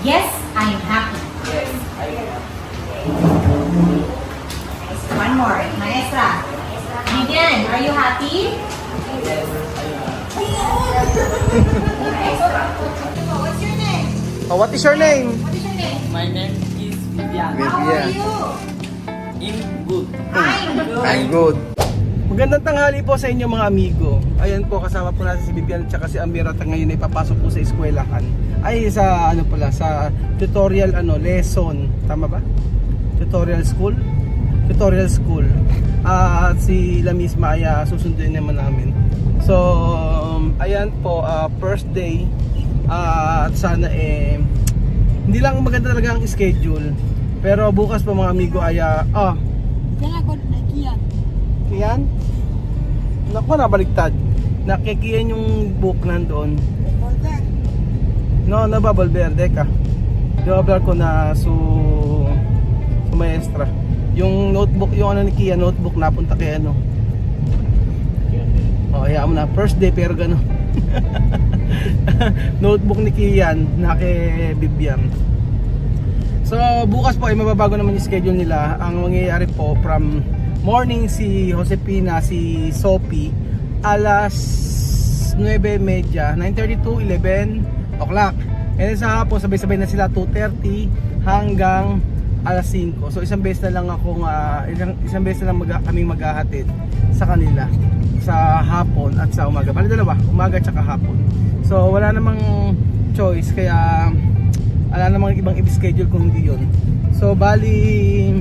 Yes, I'm happy. One more. Maestra. Vivian, are you happy? What's your name? Oh, what is your name? What is your name? My name is Vivian. How are you? In good. I'm Good. Magandang tanghali po sa inyo mga amigo. Ayan po, kasama po natin si Vivian at si Amira at ngayon ay papasok po sa eskwelahan. Ay sa sa tutorial lesson. Tama ba? Tutorial school? Tutorial school. At si La misma ay susunduin naman namin. So, ayan po, first day. At sana hindi lang maganda talaga ang schedule. Pero bukas po mga amigo ay Kiyan? Naku, nabaliktad. Nakikiyan yung book nandoon. No, Bubble Verde ka. Double ko na su maestra. Yung notebook, yung ni Kian notebook napunta kay hayaan mo na. First day pero gano'n. Notebook ni Kian na kay Bibian. So bukas po ay mababago naman yung schedule nila. Ang mangyayari po from morning si Josepina, si Sophie alas 9:30, 9:30 to 11 o'clock. And sa hapon sabay-sabay na sila 2:30 hanggang alas 5. So isang beses na lang akong isang beses na lang kaming maghahatid sa kanila sa hapon at sa umaga. Bali dalawa, umaga at hapon. So wala namang choice kaya wala namang ibang i-schedule kung hindi yun. So bali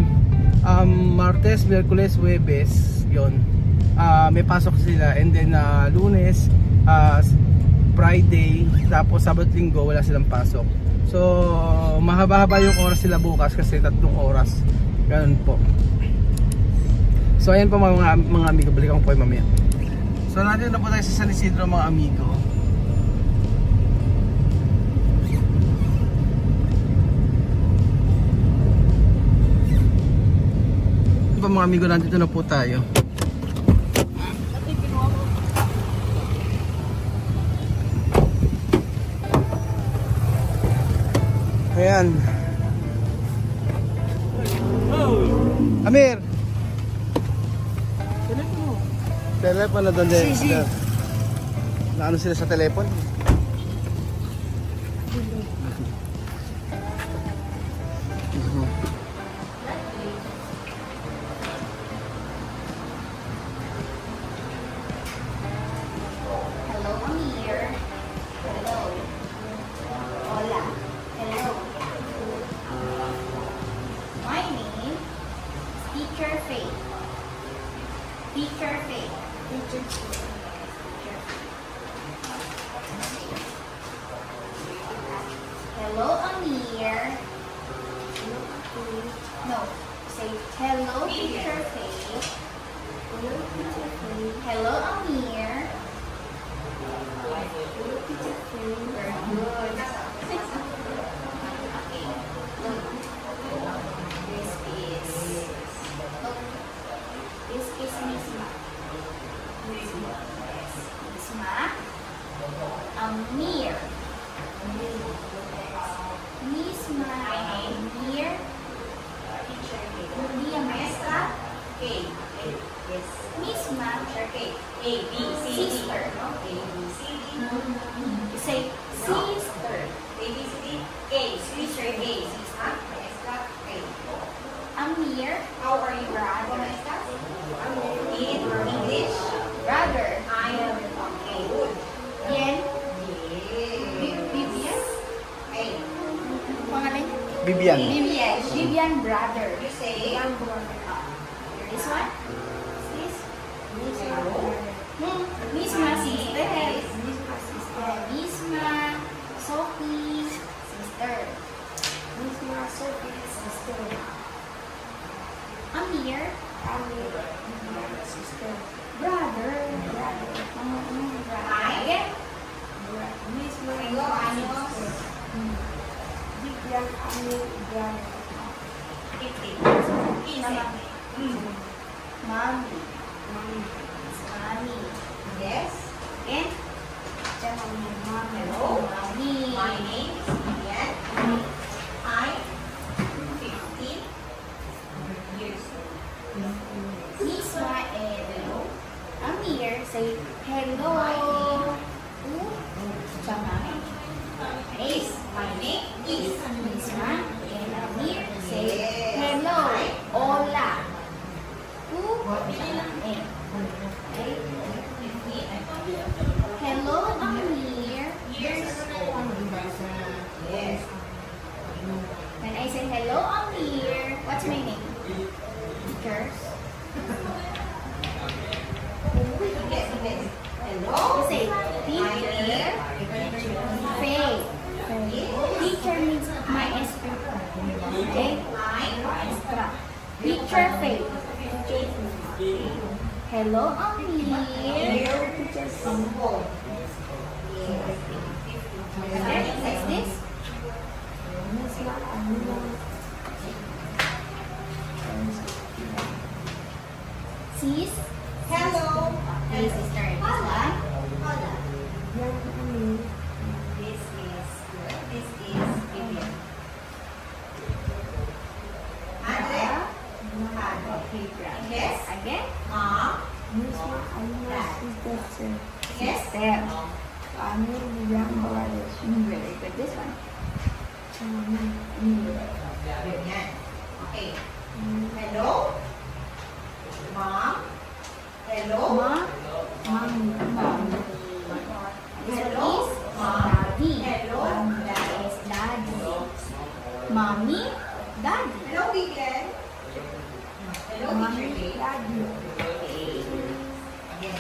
Martes, Miyerkules, Huwebes, yon. May pasok sila and then Lunes, Friday, tapos Sabado, Linggo wala silang pasok. So mahaba-haba yung oras sila bukas kasi 3 oras. Ganun po. So ayan po mga amigo, balikan ko po mamaya. So nandito na po tayo sa San Isidro mga amigo. Mga amigo, nandito na po tayo. Ayan. Amir. Telepono na doon din. Naano sila sa telepon? Hello, Amir. Hello. Hola. Hello. My name is Teacher Faith. Teacher Faith. Teacher Faith. Hello, Amir. No. Say hello, Teacher Faith. Hello, Teacher Faith. Hello, Amir. Very good. This is Misma. Misma. Amir. Misma. Amir. Hindi ang maestra. K. Yes. Misma. K. A, B, C, D. Sister. No? A, B, C, D. You say sister. A, B, C, D. K. Sister. A. Sister. Maestra. K. Amir. How are you, brother? Maestra? In English. Brother. I am. Okay. Good. Bien. Vivian. A. Pangalan? Bibian. Vivian. Vivian brother. You say. This one? This? Misma sister. Misma Sophie sister. Misma Sophie sister. Amir. Amir sister. Brother. Brother. Brother. Misma sister. Vivian Amir brother. Mommy. Mommy. Yes. And? Hello. Mommy. My name is Vivian. I'm 15 years old. Miss Ma and hello. Amir, say hello. Is my name is Miss Ma and Amir, say hello. Hola. Okay. Hello, Amir. Years old. Yes. When I say hello, Amir, what's my name? Teachers. Yes, yes. Hello. You say teacher. Faye. Teacher means maestro. Okay? Maestra. Teacher Faye. Hello, Amir. Simple. Like this. Sis. Hello. Hey, sister. This one. This is good. This is Vivian. Andre. Okay, yes. Again. Mom. Yes. There. Very good. This one. Ganyan. Okay. Hello. Mom. Hello. Mom. This one is Daddy. Hello. That is Daddy. Mommy. Daddy. Hello, Vivian. Hello, Mommy. Daddy. Okay. Again.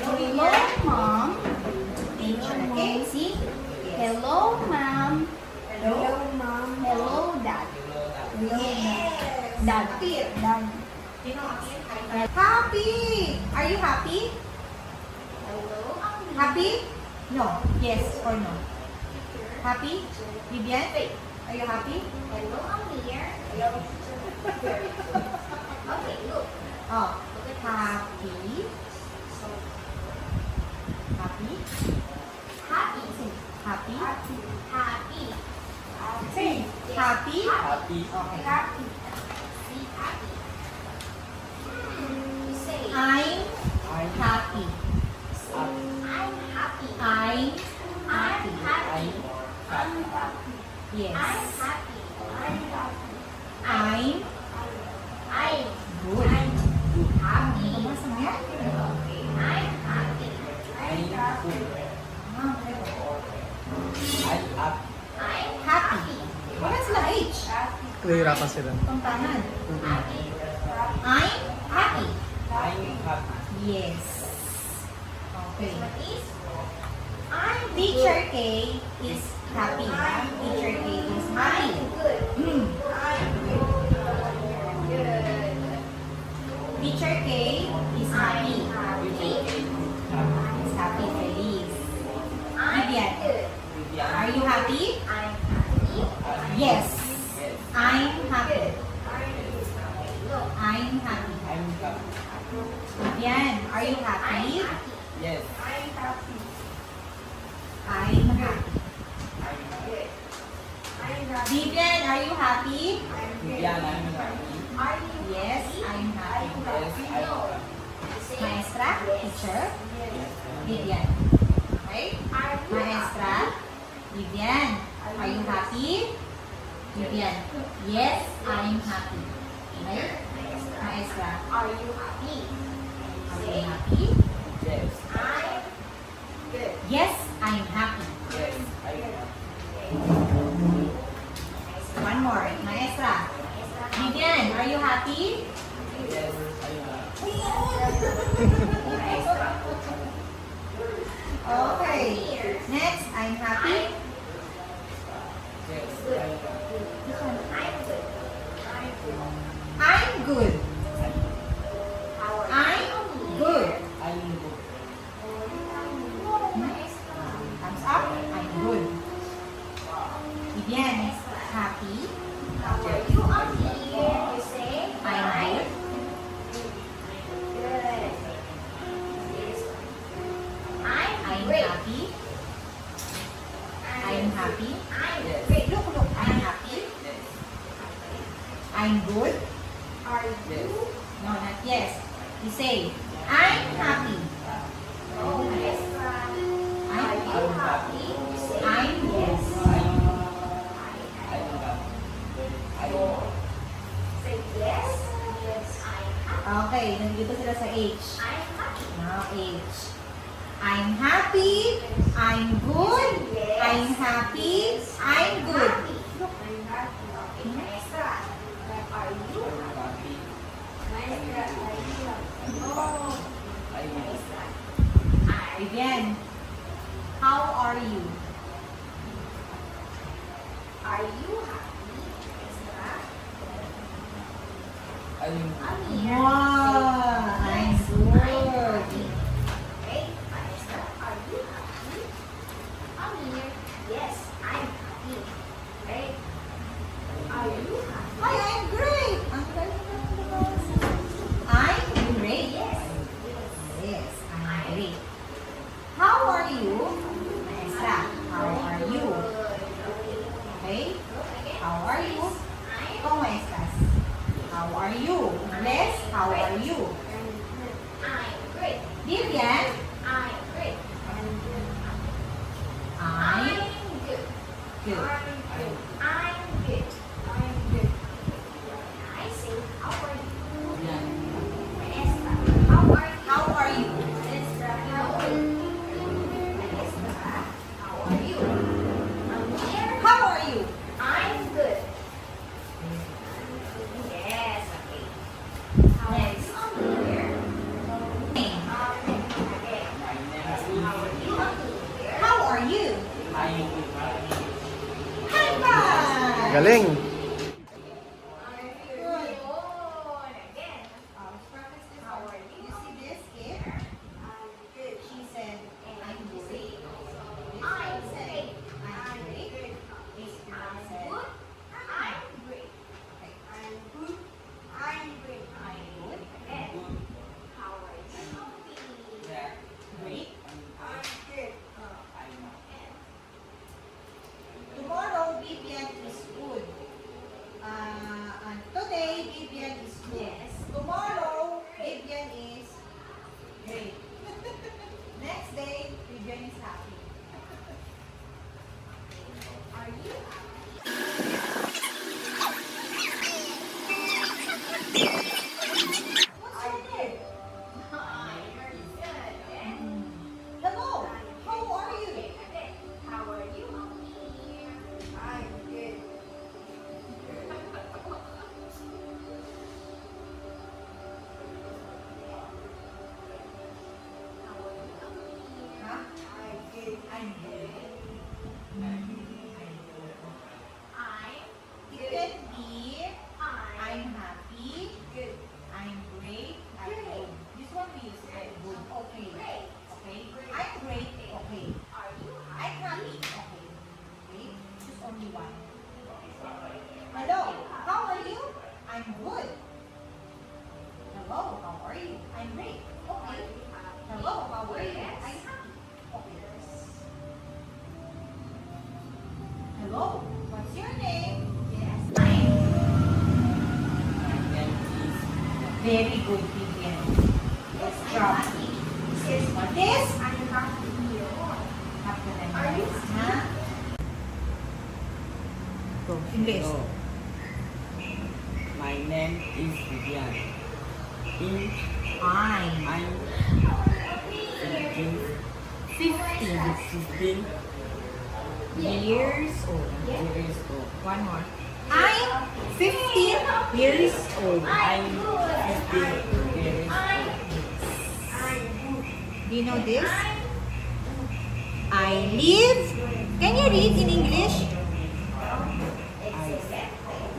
Hello, Mom. Teacher. Okay, see? Hello, Mom. Hello, Mom. Hello, Dad. Yes. Dad. Dad. Happy. Are you happy? Hello. Happy? No. Yes or no? Happy? Vivian? Are you happy? Hello, Amir. Hello. Okay, look. Oh, happy. Happy. Happy. Happy. Happy. Say happy. Happy. Okay. Happy. See happy. Say I'm happy. I'm happy. I'm happy. I'm Yes. happy. I'm happy. I'm happy. I'm Good. good. Happy. Okay. I'm happy. I'm good. I'm up. I'm happy. Wala sila H. Nahihirapan sila. Pangtangan. Mm-mm. I'm happy. I'm happy. Yes. Okay. Teacher K is happy. Teacher K is happy. Mm. Teacher K is happy. Is happy, feliz. Vivian, are you happy? Yes. I'm happy. I'm happy. I'm happy. Vivian, are you happy? Yes. I'm happy. Vivian, are you happy? Vivian, I'm happy. Yes, I'm happy. Yes, I'm happy. Maestra, teacher, Vivian. Right? Maestra, Vivian, are you happy? Vivian, yes, I'm happy. Right? Maestra, are you happy? Are you happy? Yes. Yes, I'm happy. Yes, I'm happy. One more, Maestra. Vivian, are you happy? Yes, I'm happy. Okay. Next, I'm happy. Yes, I'm happy. I'm good. I'm good. I'm good. Thumbs up. I'm good. Vivian, happy. You are here. You say I'm good. I'm happy. I'm happy. Yes. Wait, look. I'm good. Are you? No, not yes. You say, I'm happy. Oh, yes. Are you happy? I'm yes. Say yes. Yes, I'm happy. Okay, nandito sila sa H. I'm happy. Now H. I'm happy. I'm good. Yes. I'm happy. I'm good. Happy. I'm happy. Okay, maestra. Are you happy? Maestra, are you happy? Oh, maestra. Again. How are you? Are you happy? Maestra. Amir. Wow, I'm good. Okay, maestra, are you happy? Amir. Yes, I'm happy. Okay. Are you happy? Hi, I'm great. Ang galing ng nabasa. I'm great. Yes. Yes, I'm great. How are you? Maestra, how are you? Okay? How are you? ¿Cómo estás? How are you? Bless, how are you? I'm great. Vivian, I'm great. I'm I'm good. good. I'm good. I'm good. I'm good. I say, how are you? Maestra, how are you? How are you? Maestra, how are you? Maestra, how are you? Amir, How are you? I'm good. Yes, okay. How are Next. you, Amir? Name. Okay. How are you, Amir? How are you? High five! Galing. How are you? You see this kid? She said, I'm great. I'm great. I'm great. This girl said, I'm great. okay. I'm good. I'm great. I'm good. And how are you? Great. I'm good. Tomorrow, Vivian is good. And today, Vivian is good. Yes. Tomorrow, Vivian is great. Next day, Vivian is happy. Are you What's your name? good? Hello. How are you? How are you? I'm good. Huh? I'm good. I'm good. It Good. can be I'm I'm happy, good. I'm great, I'm good. This one we use I'm good. Okay. Great. Okay. I'm great. Okay. Are you I'm happy. Okay. Okay. Just only one. Hello. How are you? I'm good. Hello. How are you? I'm great. Okay. Hello. How are you? Yes. I'm happy. Okay. Hello. What's your name? Yes. I'm Very good, Vivian. Yes, I'm Job. happy. Yes. What is? I'm happy. Are you Huh? Go. English. Hello. My name is Vivian. I'm I'm 15 16 years old. years old. One more. I'm 15 years old. I'm 15 years old. Do you know this? I live. Can you read in English? I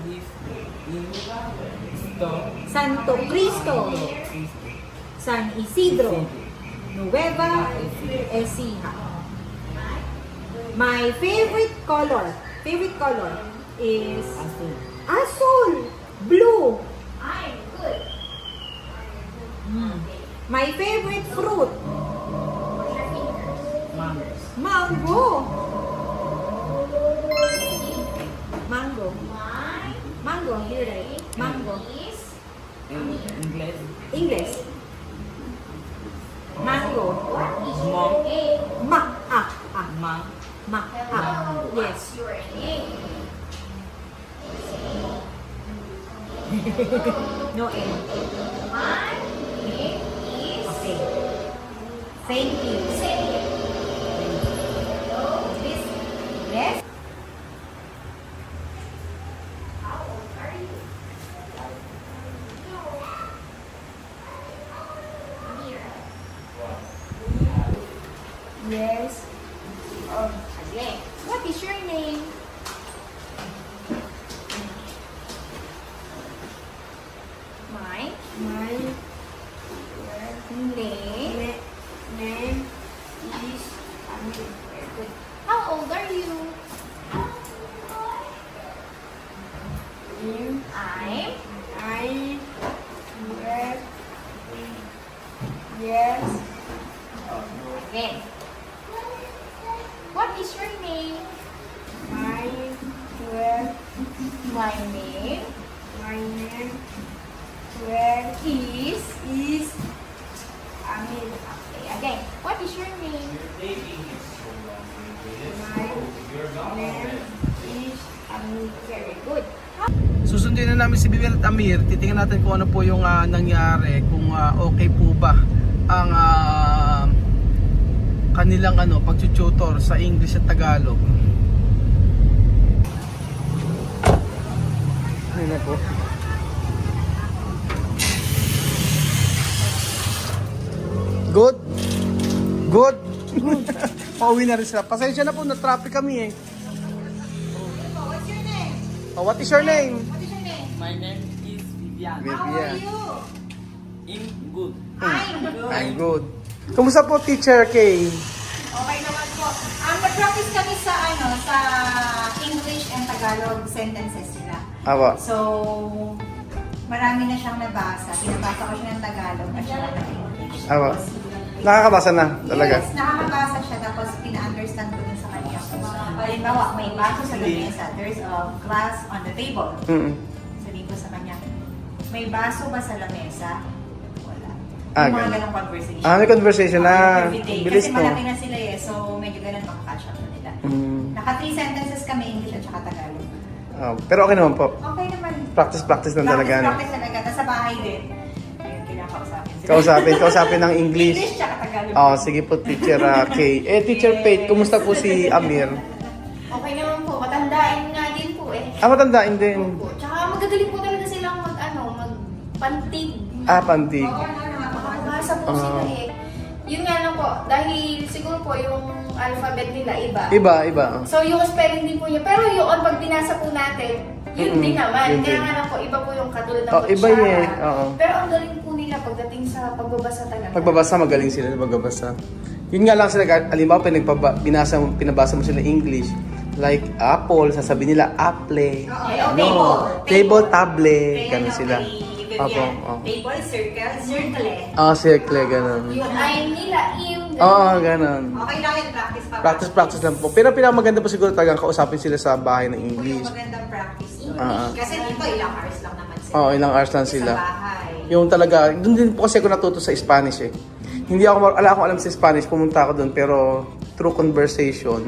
live in Santo Cristo, San Isidro, Nueva Ecija. My favorite color is azul, blue. I'm good. My favorite fruit, Mango. mango. Mango. My Mango, you right? Mango. Is In English, English. Mango. mom, Ma. mom, Ma. Yes. what's your name? No N. My name is. Okay. Thank you. Say it. This. Yes. How old are you? Mira. Yes. Again. What is your name? My My name. name is Amir. Very good. How old are you? Name I'm. I yes. Yes. Again. What is your name? My well. My name My name well is. is Amir. Okay, again. What is your name? My name is Amir. Very good. Susundin na namin si Bibel at Amir. Titingnan natin kung ano po yung nangyari, kung okay po ba ang kanilang pag-tutor sa English at Tagalog. Ayun na po. Good. Good. Pauwi na rin sila. Pasensya na po, na-traffic kami eh. What's your name? Oh, what is your name? What is your name? my name is Vivian. How are you? In good. I'm good. I'm good. Kumusta po, Teacher Kay? Okay naman po. Nag-practice kami sa sa English and Tagalog sentences nila. Awa. So, marami na siyang nabasa. Pinabasa ko siya ng Tagalog at siya ng English. Awa. Tapos, Nakakabasa na talaga. Yes, nakakabasa siya. Tapos, pina-understand ko din sa kanya. Halimbawa, may baso sa lamesa. There's a glass on the table. Mm. Sabihin ko sa kanya, may baso ba sa lamesa? Wala. Ah, Yung mga ganun. ganong conversation. May conversation na. Everyday. Bilis Kasi no. malaki na sila eh. So, medyo ganun makakatch up na nila. Mm. Naka 3 sentences kami, English at saka Tagalog. Pero okay naman po. Okay naman. Practice lang talaga. Practice talaga. Tapos sa bahay din. Ayun, kinakausapin sila. Kausapin ng English. English tsaka Tagalog. Sige po, Teacher Kay. Teacher Faith, kumusta po si Amir? Okay naman po, matandaan nga din po eh. Matandaan din. Opo. Tsaka magagaling po talaga silang magpantig. Pantig. Oo, Makakabasa po sila eh. Yun nga lang po, dahil siguro po yung alphabet nila iba. Iba. So yung spelling din po niya, pero yung pag binasa po natin, yun din naman. Yun Kaya din. nga lang po, iba po yung katulad ng Iba kutsara. yun eh. Oo. Pero ang galing po nila pagdating sa pagbabasa talaga. Pagbabasa, magaling sila sa pagbabasa. Yun nga lang sila, halimbawa, pinabasa mo sila English. Like apple, sasabihin nila apple. Table, table. Ganun sila. Opo. Table, circle, circle. Circle, ganun. Yung ay nila, Ganun. Okay lang yun, practice pa. Practice lang po. Pero pinakamaganda po siguro talagang kausapin sila sa bahay ng Yung English. magandang practice doon. Ah. Kasi dito, ilang hours lang naman sila. Ilang hours lang sila. Sa bahay. Yung talaga, doon din po kasi ako natuto sa Spanish eh. Hindi ako, wala akong alam sa Spanish, pumunta ako doon, pero through conversation,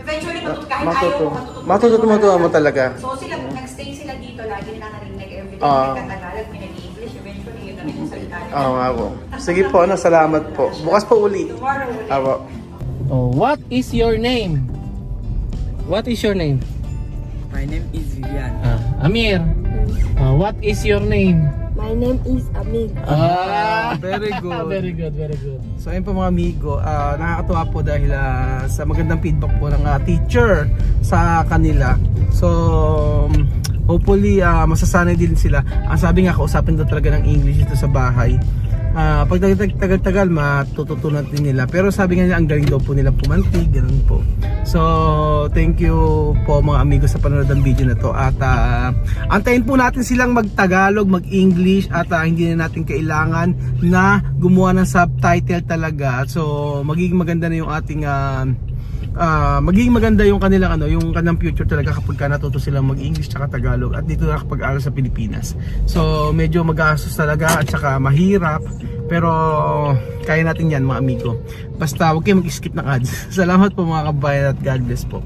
Eventually, kahit ayaw mo, matututo mo talaga. So sila, nag-stay sila dito, lagi nila narinig everyday, nagkatagalog, pinag-English, eventually yun na rin yung salita nila. Nga po. Sige po, salamat po. Bukas po uli. Tomorrow ulit. Apo. What is your name? What is your name? My name is Vivian. Amir. What is your name? My name is Amir. Very good. Very good, very good. So ayun po mga amigo, nakakatuwa po dahil sa magandang feedback po ng teacher sa kanila. So hopefully masasanay din sila. Ang sabi nga, kausapin daw talaga ng English dito sa bahay. Pag tagal-tagal matututunan din nila. Pero sabi nga nila, ang galing daw po nilang pumantig, ganun po. So thank you po mga amigo sa panonood ng video na to. At antayin po natin silang mag-Tagalog, mag-English, at hindi na natin kailangan na gumawa ng subtitle talaga. So magiging maganda na yung ating magiging maganda yung kanilang yung kanilang future talaga kapag ka natuto silang mag-English tsaka Tagalog at dito nakapag-aral sa Pilipinas. So medyo magastos talaga at saka mahirap, pero kaya natin yan mga amigo. Basta huwag kayo mag-skip ng ads. Salamat po mga kabayan at God bless po.